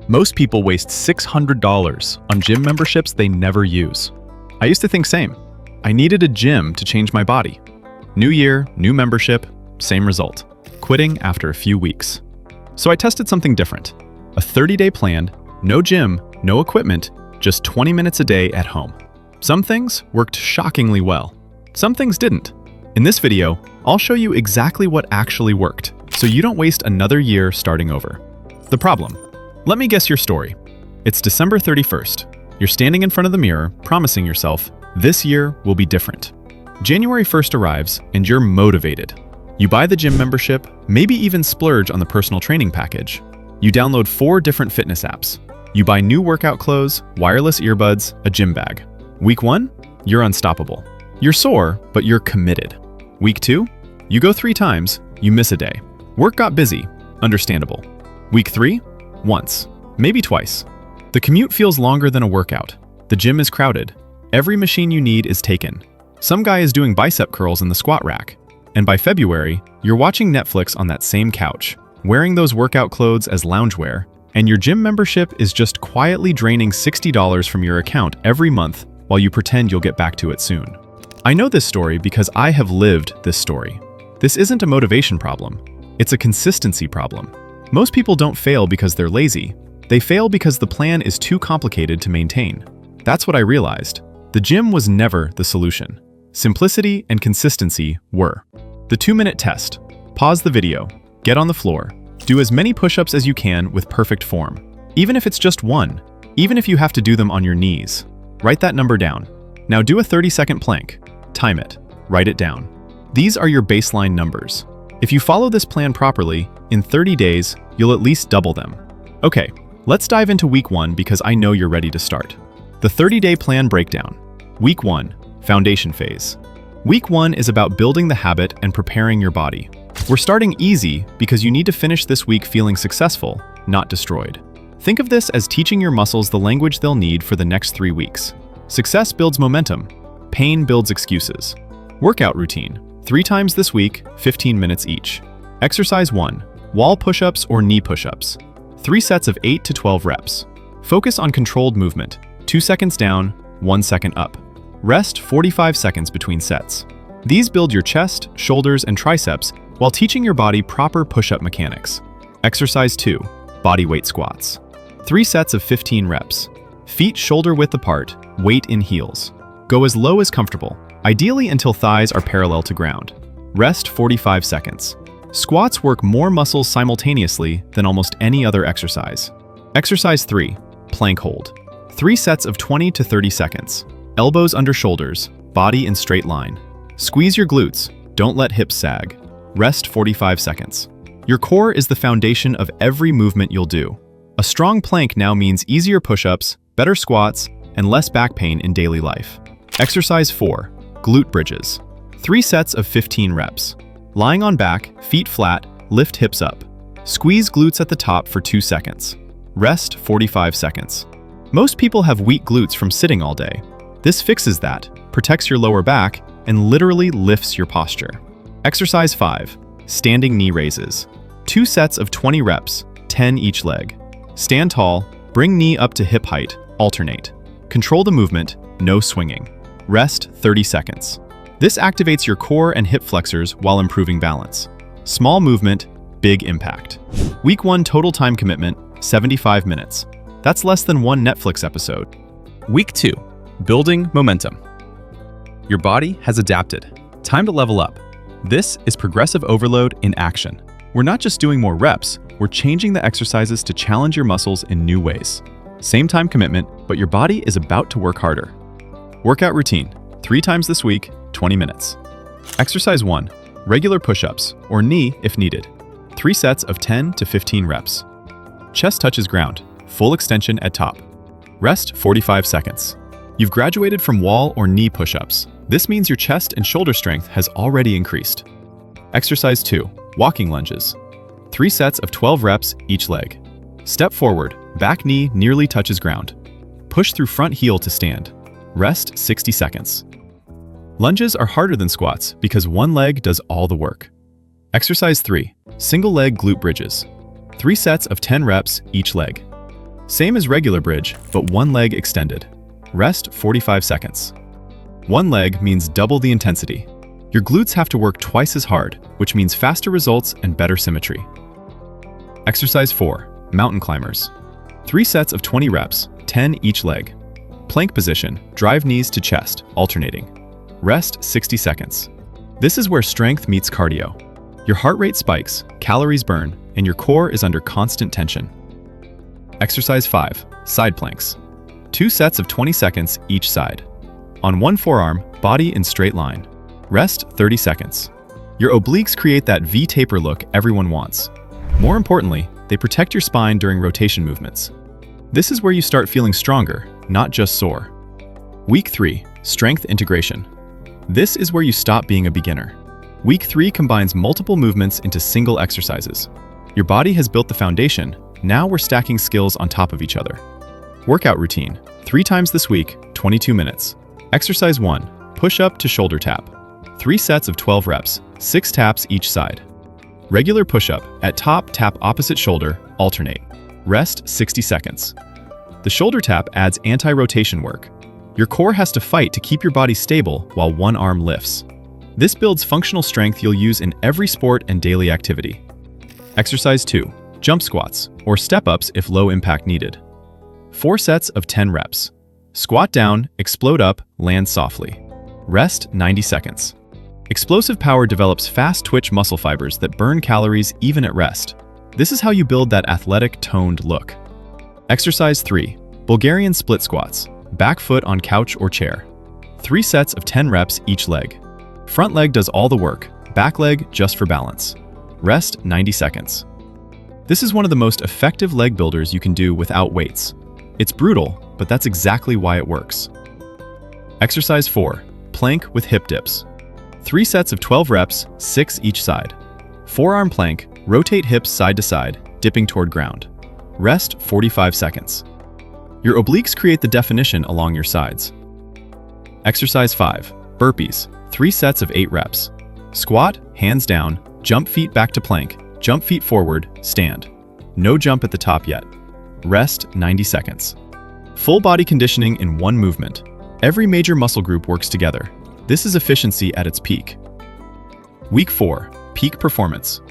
Most people waste $600 on gym memberships they never use. I used to think same. I needed a gym to change my body. New year, new membership, same result. Quitting after a few weeks. So I tested something different. A 30-day plan, no gym, no equipment, just 20 minutes a day at home. Some things worked shockingly well. Some things didn't. In this video, I'll show you exactly what actually worked, so you don't waste another year starting over. The problem. Let me guess your story. It's December 31st. You're standing in front of the mirror, promising yourself, this year will be different. January 1st arrives, and you're motivated. You buy the gym membership, maybe even splurge on the personal training package. You download 4 different fitness apps. You buy new workout clothes, wireless earbuds, a gym bag. Week 1, you're unstoppable. You're sore, but you're committed. Week 2, you go 3 times, you miss a day. Work got busy, understandable. Week 3, once, maybe twice. The commute feels longer than a workout. The gym is crowded. Every machine you need is taken. Some guy is doing bicep curls in the squat rack. And by February, you're watching Netflix on that same couch, wearing those workout clothes as loungewear, and your gym membership is just quietly draining $60 from your account every month while you pretend you'll get back to it soon. I know this story because I have lived this story. This isn't a motivation problem. It's a consistency problem. Most people don't fail because they're lazy. They fail because the plan is too complicated to maintain. That's what I realized. The gym was never the solution. Simplicity and consistency were. The 2-minute test. Pause the video. Get on the floor. Do as many push-ups as you can with perfect form. Even if it's just 1. Even if you have to do them on your knees. Write that number down. Now do a 30-second plank. Time it. Write it down. These are your baseline numbers. If you follow this plan properly, in 30 days, you'll at least double them. Okay, let's dive into week 1 because I know you're ready to start. The 30-day plan breakdown. Week 1, foundation phase. Week 1 is about building the habit and preparing your body. We're starting easy because you need to finish this week feeling successful, not destroyed. Think of this as teaching your muscles the language they'll need for the next 3 weeks. Success builds momentum. Pain builds excuses. Workout routine. 3 times this week, 15 minutes each. Exercise 1, wall push-ups or knee push-ups. 3 sets of 8 to 12 reps. Focus on controlled movement, 2 seconds down, 1 second up. Rest 45 seconds between sets. These build your chest, shoulders, and triceps while teaching your body proper push-up mechanics. Exercise 2, bodyweight squats. 3 sets of 15 reps. Feet shoulder-width apart, weight in heels. Go as low as comfortable, ideally until thighs are parallel to ground. Rest 45 seconds. Squats work more muscles simultaneously than almost any other exercise. Exercise 3, plank hold. 3 sets of 20 to 30 seconds. Elbows under shoulders, body in straight line. Squeeze your glutes, don't let hips sag. Rest 45 seconds. Your core is the foundation of every movement you'll do. A strong plank now means easier push-ups, better squats, and less back pain in daily life. Exercise 4, glute bridges. 3 sets of 15 reps. Lying on back, feet flat, lift hips up. Squeeze glutes at the top for 2 seconds. Rest 45 seconds. Most people have weak glutes from sitting all day. This fixes that, protects your lower back, and literally lifts your posture. Exercise 5, standing knee raises. 2 sets of 20 reps, 10 each leg. Stand tall, bring knee up to hip height, alternate. Control the movement, no swinging. Rest 30 seconds. This activates your core and hip flexors while improving balance. Small movement, big impact. Week 1 total time commitment, 75 minutes. That's less than 1 Netflix episode. Week 2, building momentum. Your body has adapted. Time to level up. This is progressive overload in action. We're not just doing more reps, we're changing the exercises to challenge your muscles in new ways. Same time commitment, but your body is about to work harder. Workout routine, 3 times this week, 20 minutes. Exercise 1, regular push-ups, or knee if needed. 3 sets of 10 to 15 reps. Chest touches ground, full extension at top. Rest 45 seconds. You've graduated from wall or knee push-ups. This means your chest and shoulder strength has already increased. Exercise 2, walking lunges. 3 sets of 12 reps each leg. Step forward, back knee nearly touches ground. Push through front heel to stand. Rest 60 seconds. Lunges are harder than squats because one leg does all the work. Exercise 3, single leg glute bridges. 3 sets of 10 reps each leg. Same as regular bridge, but one leg extended. Rest 45 seconds. One leg means double the intensity. Your glutes have to work twice as hard, which means faster results and better symmetry. Exercise 4, mountain climbers. 3 sets of 20 reps, 10 each leg. Plank position, drive knees to chest, alternating. Rest 60 seconds. This is where strength meets cardio. Your heart rate spikes, calories burn, and your core is under constant tension. Exercise 5, side planks. 2 sets of 20 seconds each side. On one forearm, body in straight line. Rest 30 seconds. Your obliques create that V-taper look everyone wants. More importantly, they protect your spine during rotation movements. This is where you start feeling stronger, not just sore. Week 3, strength integration. This is where you stop being a beginner. Week 3 combines multiple movements into single exercises. Your body has built the foundation, now we're stacking skills on top of each other. Workout routine, 3 times this week, 22 minutes. Exercise 1, push-up to shoulder tap. 3 sets of 12 reps, 6 taps each side. Regular push-up, at top tap opposite shoulder, alternate. Rest 60 seconds. The shoulder tap adds anti-rotation work. Your core has to fight to keep your body stable while one arm lifts. This builds functional strength you'll use in every sport and daily activity. Exercise 2, jump squats, or step-ups if low impact needed. 4 sets of 10 reps. Squat down, explode up, land softly. Rest 90 seconds. Explosive power develops fast twitch muscle fibers that burn calories even at rest. This is how you build that athletic, toned look. Exercise 3, Bulgarian split squats, back foot on couch or chair. 3 sets of 10 reps each leg. Front leg does all the work, back leg just for balance. Rest 90 seconds. This is one of the most effective leg builders you can do without weights. It's brutal, but that's exactly why it works. Exercise 4, plank with hip dips. 3 sets of 12 reps, 6 each side. Forearm plank, rotate hips side to side, dipping toward ground. Rest 45 seconds. Your obliques create the definition along your sides. Exercise 5, burpees, 3 sets of 8 reps. Squat, hands down, jump feet back to plank, jump feet forward, stand. No jump at the top yet. Rest 90 seconds. Full body conditioning in one movement. Every major muscle group works together. This is efficiency at its peak. Week 4, peak performance.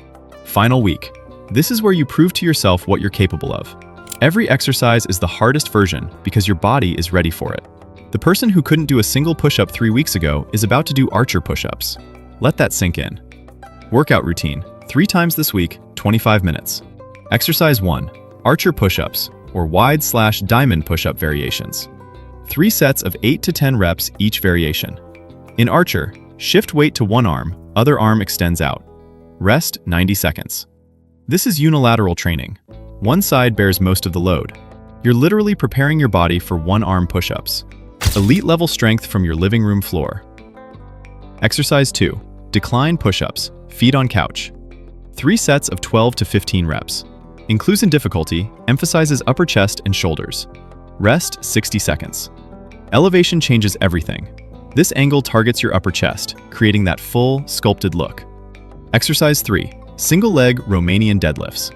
Final week. This is where you prove to yourself what you're capable of. Every exercise is the hardest version because your body is ready for it. The person who couldn't do a single push-up 3 weeks ago is about to do archer push-ups. Let that sink in. Workout routine, 3 times this week, 25 minutes. Exercise 1, archer push-ups, or wide/diamond push-up variations. 3 sets of 8 to 10 reps each variation. In archer, shift weight to one arm, other arm extends out. Rest 90 seconds. This is unilateral training. One side bears most of the load. You're literally preparing your body for one-arm push-ups. Elite level strength from your living room floor. Exercise 2, decline push-ups, feet on couch. 3 sets of 12 to 15 reps. Includes in difficulty, emphasizes upper chest and shoulders. Rest 60 seconds. Elevation changes everything. This angle targets your upper chest, creating that full, sculpted look. Exercise 3, single leg Romanian deadlifts.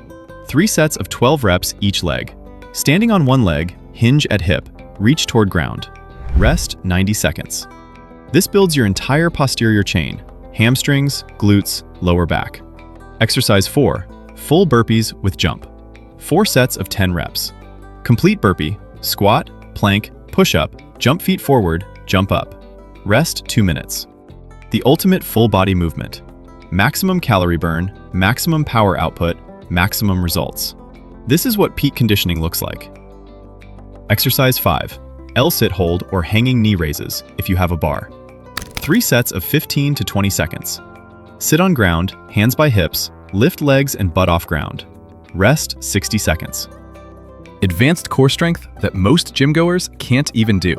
3 sets of 12 reps each leg. Standing on one leg, hinge at hip, reach toward ground. Rest 90 seconds. This builds your entire posterior chain, hamstrings, glutes, lower back. Exercise 4, full burpees with jump. 4 sets of 10 reps. Complete burpee, squat, plank, push-up, jump feet forward, jump up. Rest 2 minutes. The ultimate full body movement. Maximum calorie burn, maximum power output, maximum results. This is what peak conditioning looks like. Exercise 5, L-sit hold or hanging knee raises if you have a bar. 3 sets of 15 to 20 seconds. Sit on ground, hands by hips, lift legs and butt off ground. Rest 60 seconds. Advanced core strength that most gym goers can't even do.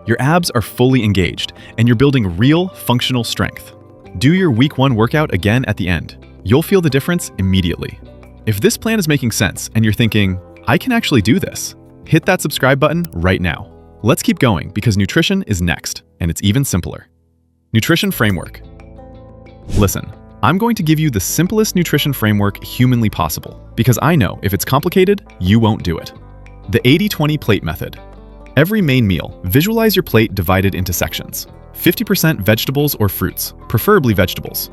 Your abs are fully engaged, and you're building real, functional strength. Do your week 1 workout again at the end. You'll feel the difference immediately. If this plan is making sense and you're thinking, I can actually do this, hit that subscribe button right now. Let's keep going because nutrition is next, and it's even simpler. Nutrition framework. Listen, I'm going to give you the simplest nutrition framework humanly possible because I know if it's complicated, you won't do it. The 80-20 plate method. Every main meal, visualize your plate divided into sections. 50% vegetables or fruits, preferably vegetables.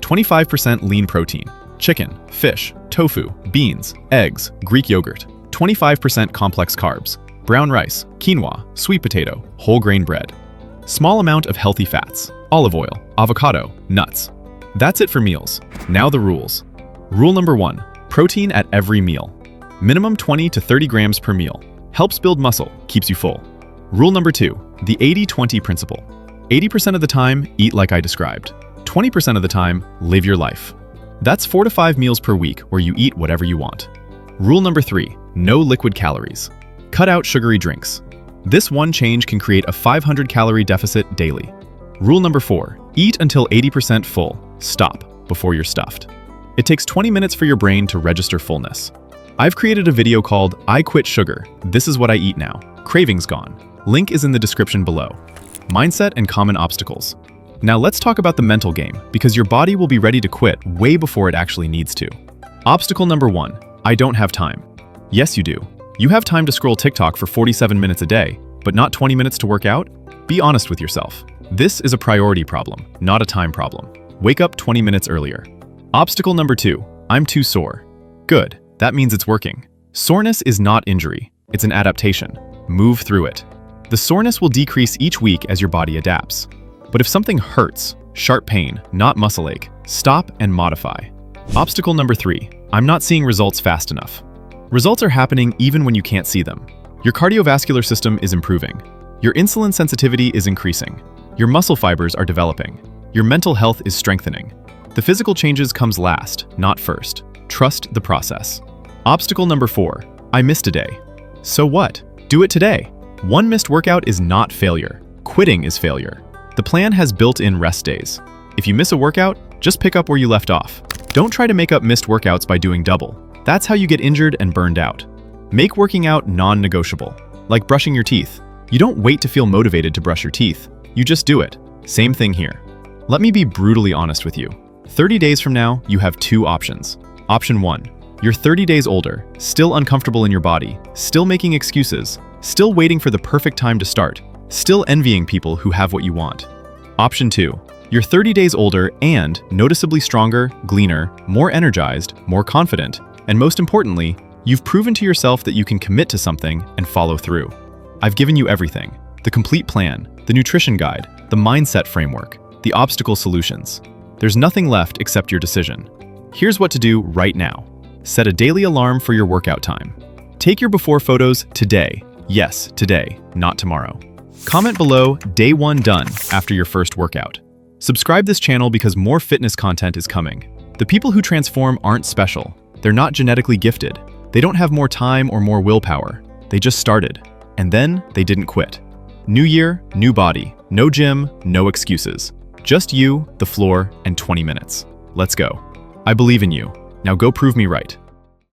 25% lean protein, chicken, fish, tofu, beans, eggs, Greek yogurt. 25% complex carbs, brown rice, quinoa, sweet potato, whole grain bread. Small amount of healthy fats, olive oil, avocado, nuts. That's it for meals. Now the rules. Rule number 1, protein at every meal. Minimum 20 to 30 grams per meal. Helps build muscle, keeps you full. Rule number 2, the 80-20 principle. 80% of the time, eat like I described. 20% of the time, live your life. That's 4 to 5 meals per week where you eat whatever you want. Rule number 3, no liquid calories. Cut out sugary drinks. This one change can create a 500-calorie deficit daily. Rule number 4, eat until 80% full. Stop before you're stuffed. It takes 20 minutes for your brain to register fullness. I've created a video called I Quit Sugar, This Is What I Eat Now. Cravings Gone. Link is in the description below. Mindset and common obstacles. Now let's talk about the mental game, because your body will be ready to quit way before it actually needs to. Obstacle number 1, I don't have time. Yes, you do. You have time to scroll TikTok for 47 minutes a day, but not 20 minutes to work out? Be honest with yourself. This is a priority problem, not a time problem. Wake up 20 minutes earlier. Obstacle number 2, I'm too sore. Good, that means it's working. Soreness is not injury, it's an adaptation. Move through it. The soreness will decrease each week as your body adapts. But if something hurts, sharp pain, not muscle ache, stop and modify. Obstacle number 3, I'm not seeing results fast enough. Results are happening even when you can't see them. Your cardiovascular system is improving. Your insulin sensitivity is increasing. Your muscle fibers are developing. Your mental health is strengthening. The physical changes comes last, not first. Trust the process. Obstacle number 4, I missed a day. So what? Do it today. One missed workout is not failure. Quitting is failure. The plan has built-in rest days. If you miss a workout, just pick up where you left off. Don't try to make up missed workouts by doing double. That's how you get injured and burned out. Make working out non-negotiable, like brushing your teeth. You don't wait to feel motivated to brush your teeth. You just do it. Same thing here. Let me be brutally honest with you. 30 days from now, you have 2 options. Option 1, you're 30 days older, still uncomfortable in your body, still making excuses, still waiting for the perfect time to start, still envying people who have what you want. Option 2, you're 30 days older and noticeably stronger, leaner, more energized, more confident, and most importantly, you've proven to yourself that you can commit to something and follow through. I've given you everything: the complete plan, the nutrition guide, the mindset framework, the obstacle solutions. There's nothing left except your decision. Here's what to do right now. Set a daily alarm for your workout time. Take your before photos today. Yes, today, not tomorrow. Comment below day 1 done after your first workout. Subscribe this channel because more fitness content is coming. The people who transform aren't special. They're not genetically gifted. They don't have more time or more willpower. They just started. And then they didn't quit. New year, new body. No gym, no excuses. Just you, the floor, and 20 minutes. Let's go. I believe in you. Now go prove me right.